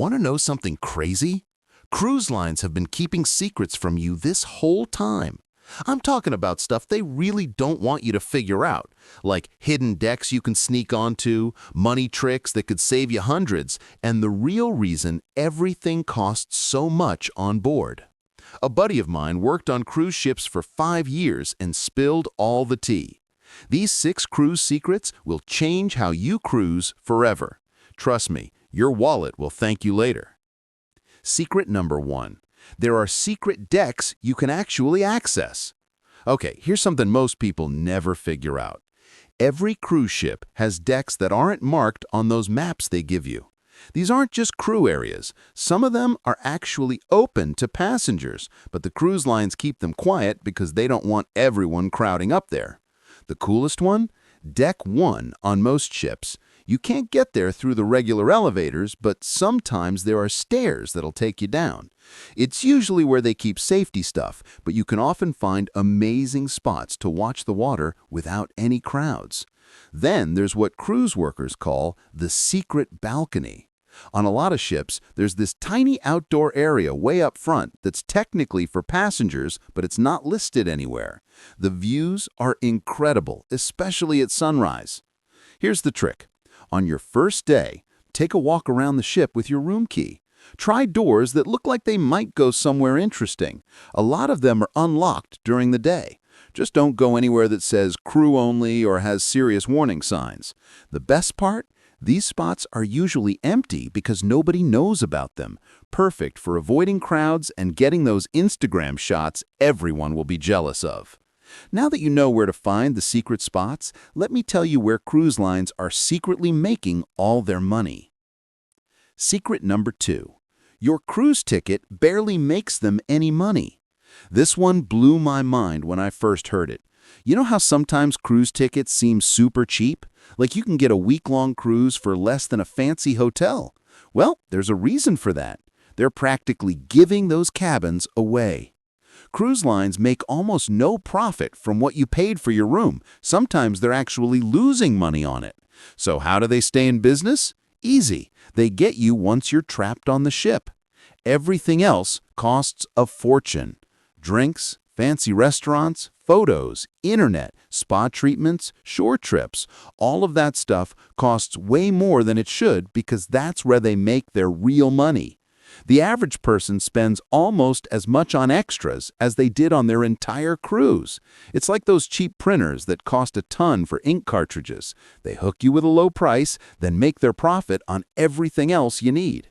Want to know something crazy? Cruise lines have been keeping secrets from you this whole time. I'm talking about stuff they really don't want you to figure out, like hidden decks you can sneak onto, money tricks that could save you hundreds, and the real reason everything costs so much on board. A buddy of mine worked on cruise ships for 5 years and spilled all the tea. These 6 cruise secrets will change how you cruise forever. Trust me, your wallet will thank you later. Secret number 1. There are secret decks you can actually access. Okay, here's something most people never figure out. Every cruise ship has decks that aren't marked on those maps they give you. These aren't just crew areas. Some of them are actually open to passengers, but the cruise lines keep them quiet because they don't want everyone crowding up there. The coolest one? Deck 1 on most ships. You can't get there through the regular elevators, but sometimes there are stairs that'll take you down. It's usually where they keep safety stuff, but you can often find amazing spots to watch the water without any crowds. Then there's what cruise workers call the secret balcony. On a lot of ships, there's this tiny outdoor area way up front that's technically for passengers, but it's not listed anywhere. The views are incredible, especially at sunrise. Here's the trick. On your first day, take a walk around the ship with your room key. Try doors that look like they might go somewhere interesting. A lot of them are unlocked during the day. Just don't go anywhere that says crew only or has serious warning signs. The best part? These spots are usually empty because nobody knows about them. Perfect for avoiding crowds and getting those Instagram shots everyone will be jealous of. Now that you know where to find the secret spots, let me tell you where cruise lines are secretly making all their money. Secret number 2. Your cruise ticket barely makes them any money. This one blew my mind when I first heard it. You know how sometimes cruise tickets seem super cheap? Like you can get a week-long cruise for less than a fancy hotel. Well, there's a reason for that. They're practically giving those cabins away. Cruise lines make almost no profit from what you paid for your room. Sometimes they're actually losing money on it. So how do they stay in business? Easy. They get you once you're trapped on the ship. Everything else costs a fortune. Drinks, fancy restaurants, photos, internet, spa treatments, shore trips. All of that stuff costs way more than it should because that's where they make their real money. The average person spends almost as much on extras as they did on their entire cruise. It's like those cheap printers that cost a ton for ink cartridges. They hook you with a low price, then make their profit on everything else you need.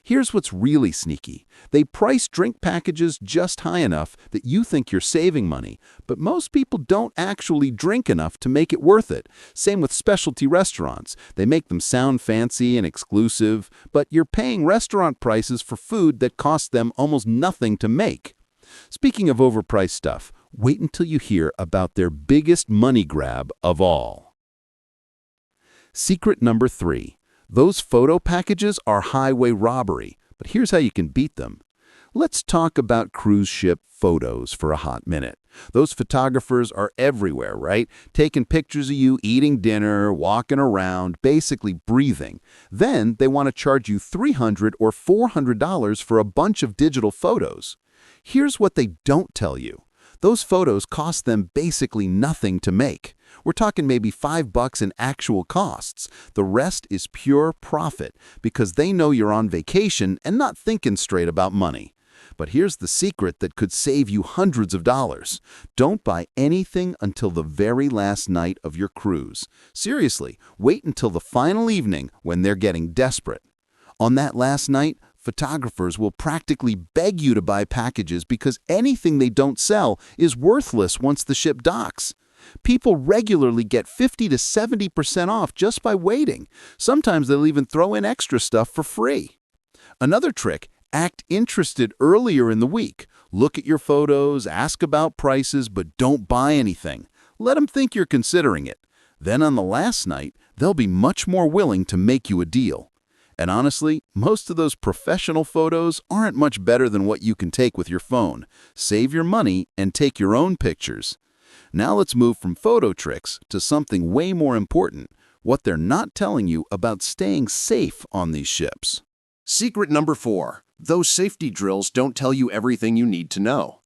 Here's what's really sneaky. They price drink packages just high enough that you think you're saving money, but most people don't actually drink enough to make it worth it. Same with specialty restaurants. They make them sound fancy and exclusive, but you're paying restaurant prices for food that costs them almost nothing to make. Speaking of overpriced stuff, wait until you hear about their biggest money grab of all. Secret number 3. Those photo packages are highway robbery, but here's how you can beat them. Let's talk about cruise ship photos for a hot minute. Those photographers are everywhere, right? Taking pictures of you eating dinner, walking around, basically breathing. Then they want to charge you $300 or $400 for a bunch of digital photos. Here's what they don't tell you. Those photos cost them basically nothing to make. We're talking maybe $5 in actual costs. The rest is pure profit because they know you're on vacation and not thinking straight about money. But here's the secret that could save you hundreds of dollars. Don't buy anything until the very last night of your cruise. Seriously, wait until the final evening when they're getting desperate. On that last night, photographers will practically beg you to buy packages because anything they don't sell is worthless once the ship docks. People regularly get 50 to 70% off just by waiting. Sometimes they'll even throw in extra stuff for free. Another trick, act interested earlier in the week. Look at your photos, ask about prices, but don't buy anything. Let them think you're considering it. Then on the last night, they'll be much more willing to make you a deal. And honestly, most of those professional photos aren't much better than what you can take with your phone. Save your money and take your own pictures. Now let's move from photo tricks to something way more important, what they're not telling you about staying safe on these ships. Secret number 4. Those safety drills don't tell you everything you need to know.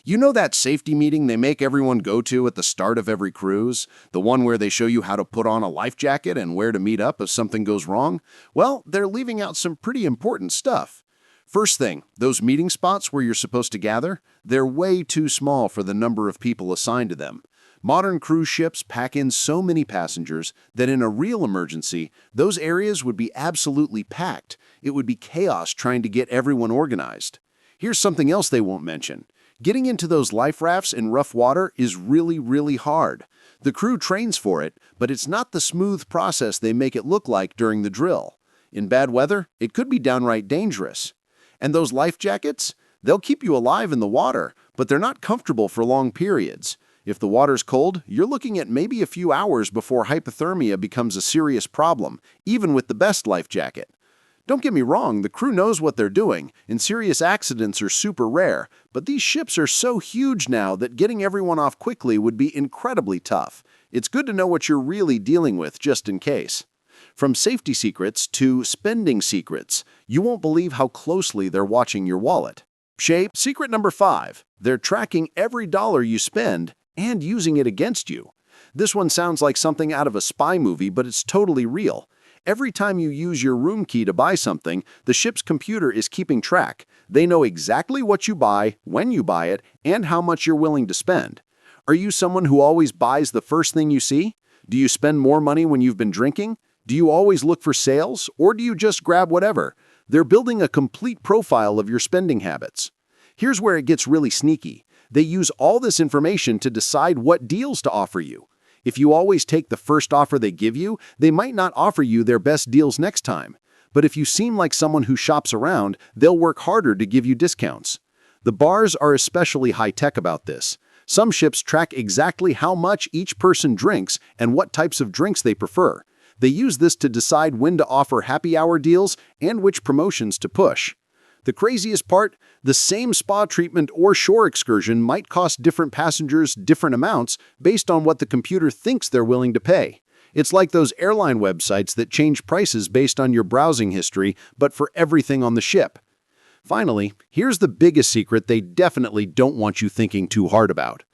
You know that safety meeting they make everyone go to at the start of every cruise? The one where they show you how to put on a life jacket and where to meet up if something goes wrong? Well, they're leaving out some pretty important stuff. First thing, those meeting spots where you're supposed to gather, they're way too small for the number of people assigned to them. Modern cruise ships pack in so many passengers that in a real emergency, those areas would be absolutely packed. It would be chaos trying to get everyone organized. Here's something else they won't mention. Getting into those life rafts in rough water is really hard. The crew trains for it, but it's not the smooth process they make it look like during the drill. In bad weather, it could be downright dangerous. And those life jackets? They'll keep you alive in the water, but they're not comfortable for long periods. If the water's cold, you're looking at maybe a few hours before hypothermia becomes a serious problem, even with the best life jacket. Don't get me wrong, the crew knows what they're doing, and serious accidents are super rare, but these ships are so huge now that getting everyone off quickly would be incredibly tough. It's good to know what you're really dealing with just in case. From safety secrets to spending secrets, you won't believe how closely they're watching your wallet. Secret number 5. They're tracking every dollar you spend and using it against you. This one sounds like something out of a spy movie, but it's totally real. Every time you use your room key to buy something, the ship's computer is keeping track. They know exactly what you buy, when you buy it, and how much you're willing to spend. Are you someone who always buys the first thing you see? Do you spend more money when you've been drinking? Do you always look for sales, or do you just grab whatever? They're building a complete profile of your spending habits. Here's where it gets really sneaky. They use all this information to decide what deals to offer you. If you always take the first offer they give you, they might not offer you their best deals next time. But if you seem like someone who shops around, they'll work harder to give you discounts. The bars are especially high-tech about this. Some ships track exactly how much each person drinks and what types of drinks they prefer. They use this to decide when to offer happy hour deals and which promotions to push. The craziest part, the same spa treatment or shore excursion might cost different passengers different amounts based on what the computer thinks they're willing to pay. It's like those airline websites that change prices based on your browsing history, but for everything on the ship. Finally, here's the biggest secret they definitely don't want you thinking too hard about.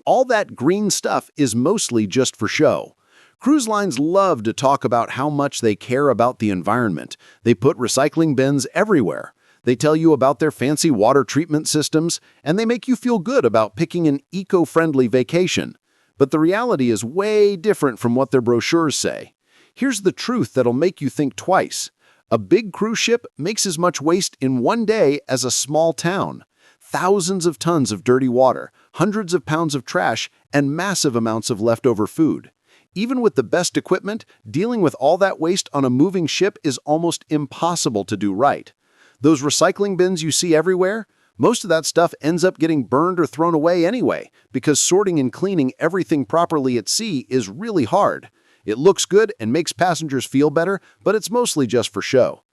All that green stuff is mostly just for show. Cruise lines love to talk about how much they care about the environment. They put recycling bins everywhere. They tell you about their fancy water treatment systems, and they make you feel good about picking an eco-friendly vacation. But the reality is way different from what their brochures say. Here's the truth that'll make you think twice. A big cruise ship makes as much waste in one day as a small town. Thousands of tons of dirty water, hundreds of pounds of trash, and massive amounts of leftover food. Even with the best equipment, dealing with all that waste on a moving ship is almost impossible to do right. Those recycling bins you see everywhere, most of that stuff ends up getting burned or thrown away anyway, because sorting and cleaning everything properly at sea is really hard. It looks good and makes passengers feel better, but it's mostly just for show.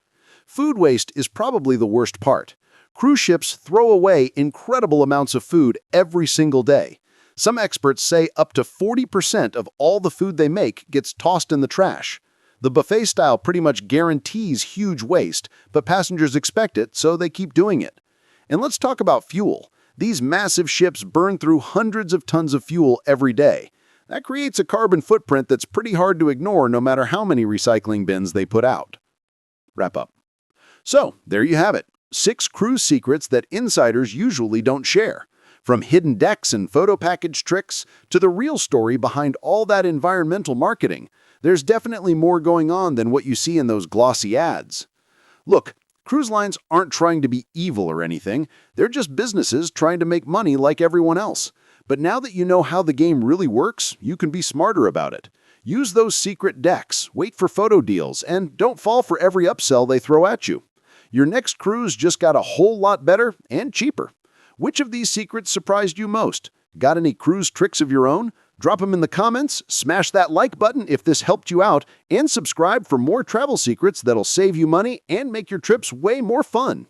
Food waste is probably the worst part. Cruise ships throw away incredible amounts of food every single day. Some experts say up to 40% of all the food they make gets tossed in the trash. The buffet style pretty much guarantees huge waste, but passengers expect it, so they keep doing it. And let's talk about fuel. These massive ships burn through hundreds of tons of fuel every day. That creates a carbon footprint that's pretty hard to ignore no matter how many recycling bins they put out. Wrap up. So, there you have it. 6 cruise secrets that insiders usually don't share. From hidden decks and photo package tricks to the real story behind all that environmental marketing, there's definitely more going on than what you see in those glossy ads. Look, cruise lines aren't trying to be evil or anything. They're just businesses trying to make money like everyone else. But now that you know how the game really works, you can be smarter about it. Use those secret decks, wait for photo deals, and don't fall for every upsell they throw at you. Your next cruise just got a whole lot better and cheaper. Which of these secrets surprised you most? Got any cruise tricks of your own? Drop them in the comments, smash that like button if this helped you out, and subscribe for more travel secrets that'll save you money and make your trips way more fun.